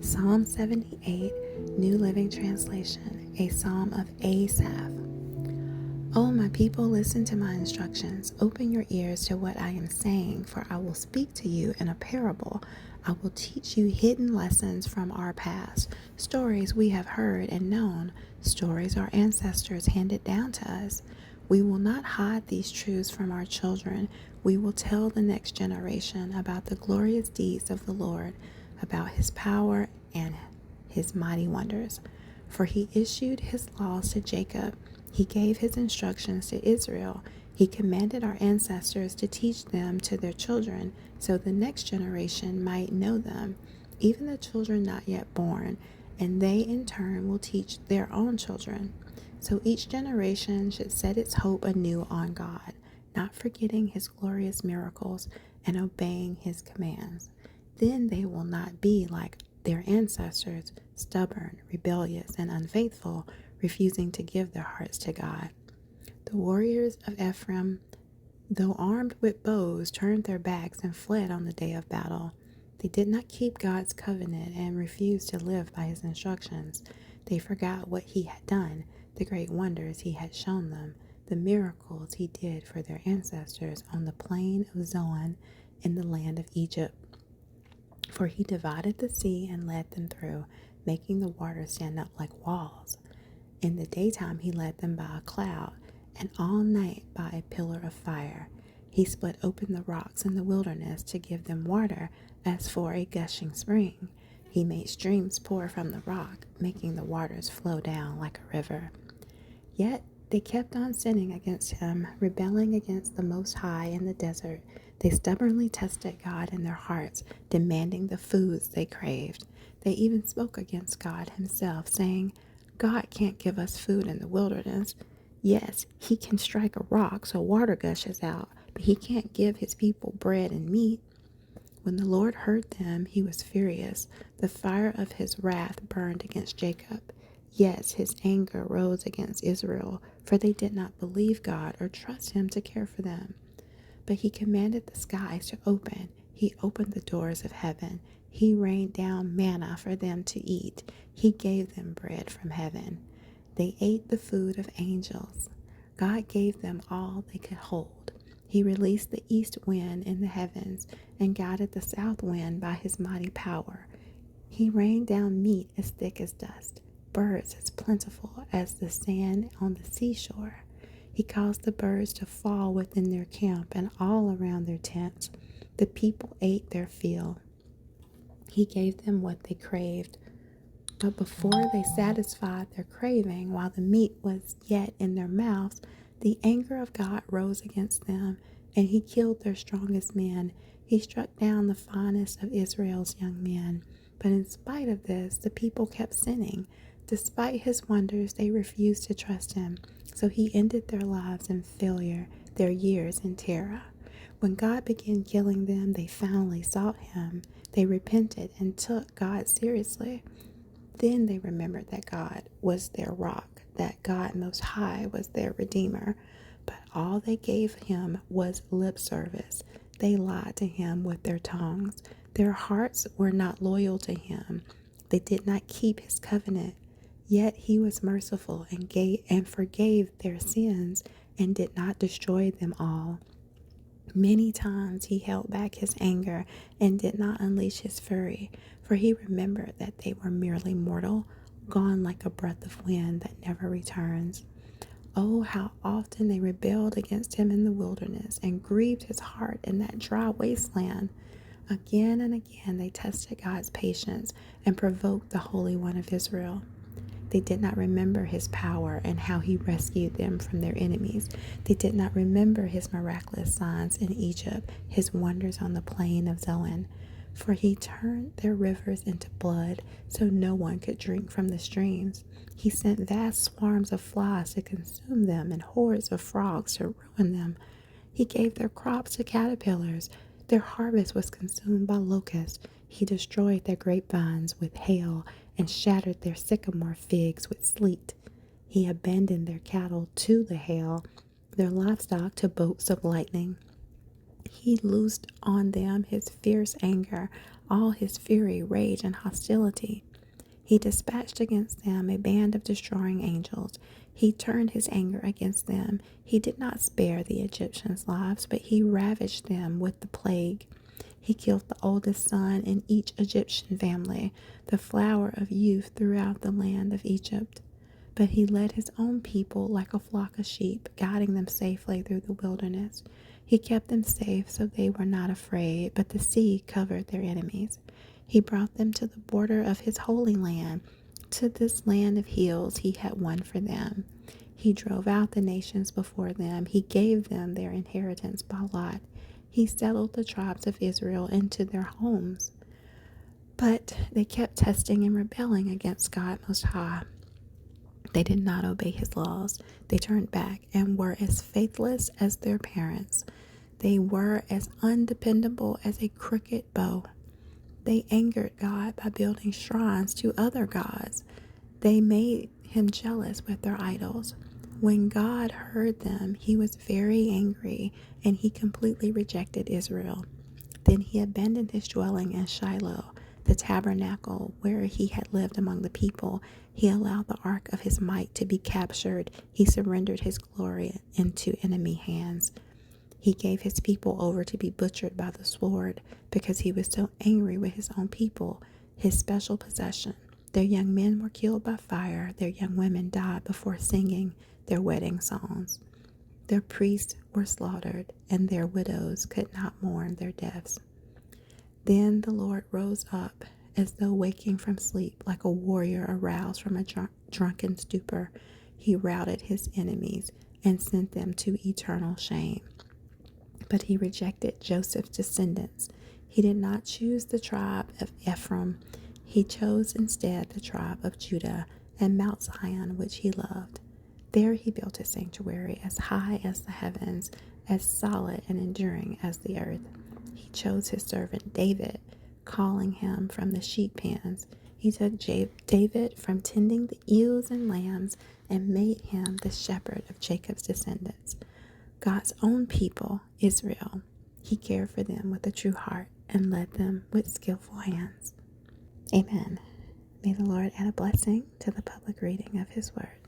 Psalm 78, New Living Translation, a psalm of Asaph. O my people, listen to my instructions. Open your ears to what I am saying, for I will speak to you in a parable. I will teach you hidden lessons from our past, stories we have heard and known, stories our ancestors handed down to us. We will not hide these truths from our children. We will tell the next generation about the glorious deeds of the Lord, about his power and his mighty wonders. For he issued his laws to Jacob. He gave his instructions to Israel. He commanded our ancestors to teach them to their children, so the next generation might know them, even the children not yet born, and they in turn will teach their own children. So each generation should set its hope anew on God, not forgetting his glorious miracles and obeying his commands. Then they will not be like their ancestors, stubborn, rebellious, and unfaithful, refusing to give their hearts to God. The warriors of Ephraim, though armed with bows, turned their backs and fled on the day of battle. They did not keep God's covenant and refused to live by his instructions. They forgot what he had done, the great wonders he had shown them, the miracles he did for their ancestors on the plain of Zoan in the land of Egypt. For he divided the sea and led them through, making the water stand up like walls. In the daytime he led them by a cloud, and all night by a pillar of fire. He split open the rocks in the wilderness to give them water as for a gushing spring. He made streams pour from the rock, making the waters flow down like a river. Yet they kept on sinning against him, rebelling against the Most High in the desert. They stubbornly tested God in their hearts, demanding the foods they craved. They even spoke against God himself, saying, God can't give us food in the wilderness. Yes, he can strike a rock so water gushes out, but he can't give his people bread and meat. When the Lord heard them, he was furious. The fire of his wrath burned against Jacob. Yes, his anger rose against Israel, for they did not believe God or trust him to care for them. But he commanded the skies to open. He opened the doors of heaven. He rained down manna for them to eat. He gave them bread from heaven. They ate the food of angels. God gave them all they could hold. He released the east wind in the heavens and guided the south wind by his mighty power. He rained down meat as thick as dust, birds as plentiful as the sand on the seashore. He caused the birds to fall within their camp and all around their tents. The people ate their fill. He gave them what they craved. But before they satisfied their craving, while the meat was yet in their mouths, the anger of God rose against them, and he killed their strongest men. He struck down the finest of Israel's young men. But in spite of this, the people kept sinning. Despite his wonders, they refused to trust him. So he ended their lives in failure, their years in terror. When God began killing them, they finally sought him. They repented and took God seriously. Then they remembered that God was their rock, that God Most High was their Redeemer. But all they gave him was lip service. They lied to him with their tongues. Their hearts were not loyal to him. They did not keep his covenant. Yet he was merciful and forgave their sins and did not destroy them all. Many times he held back his anger and did not unleash his fury, for he remembered that they were merely mortal, gone like a breath of wind that never returns. Oh, how often they rebelled against him in the wilderness and grieved his heart in that dry wasteland. Again and again they tested God's patience and provoked the Holy One of Israel. They did not remember his power and how he rescued them from their enemies. They did not remember his miraculous signs in Egypt, his wonders on the plain of Zoan. For he turned their rivers into blood, so no one could drink from the streams. He sent vast swarms of flies to consume them and hordes of frogs to ruin them. He gave their crops to caterpillars. Their harvest was consumed by locusts. He destroyed their grapevines with hail and shattered their sycamore figs with sleet. He abandoned their cattle to the hail, their livestock to bolts of lightning. He loosed on them his fierce anger, all his fury, rage, and hostility. He dispatched against them a band of destroying angels. He turned his anger against them. He did not spare the Egyptians' lives, but he ravaged them with the plague. He killed the oldest son in each Egyptian family, the flower of youth throughout the land of Egypt. But he led his own people like a flock of sheep, guiding them safely through the wilderness. He kept them safe so they were not afraid, but the sea covered their enemies. He brought them to the border of his holy land, to this land of hills he had won for them. He drove out the nations before them. He gave them their inheritance by lot. He settled the tribes of Israel into their homes. But they kept testing and rebelling against God Most High. They did not obey his laws. They turned back and were as faithless as their parents. They were as undependable as a crooked bow. They angered God by building shrines to other gods. They made him jealous with their idols. When God heard them, he was very angry, and he completely rejected Israel. Then he abandoned his dwelling in Shiloh, the tabernacle where he had lived among the people. He allowed the ark of his might to be captured. He surrendered his glory into enemy hands. He gave his people over to be butchered by the sword because he was so angry with his own people, his special possession. Their young men were killed by fire. Their young women died before singing their wedding songs. Their priests were slaughtered, and their widows could not mourn their deaths. Then the Lord rose up as though waking from sleep, like a warrior aroused from a drunken stupor. He routed his enemies and sent them to eternal shame. But he rejected Joseph's descendants. He did not choose the tribe of Ephraim. He chose instead the tribe of Judah and Mount Zion, which he loved. There he built a sanctuary as high as the heavens, as solid and enduring as the earth. He chose his servant David, calling him from the sheep pens. He took David from tending the ewes and lambs and made him the shepherd of Jacob's descendants. God's own people, Israel, he cared for them with a true heart and led them with skillful hands. Amen. May the Lord add a blessing to the public reading of his word.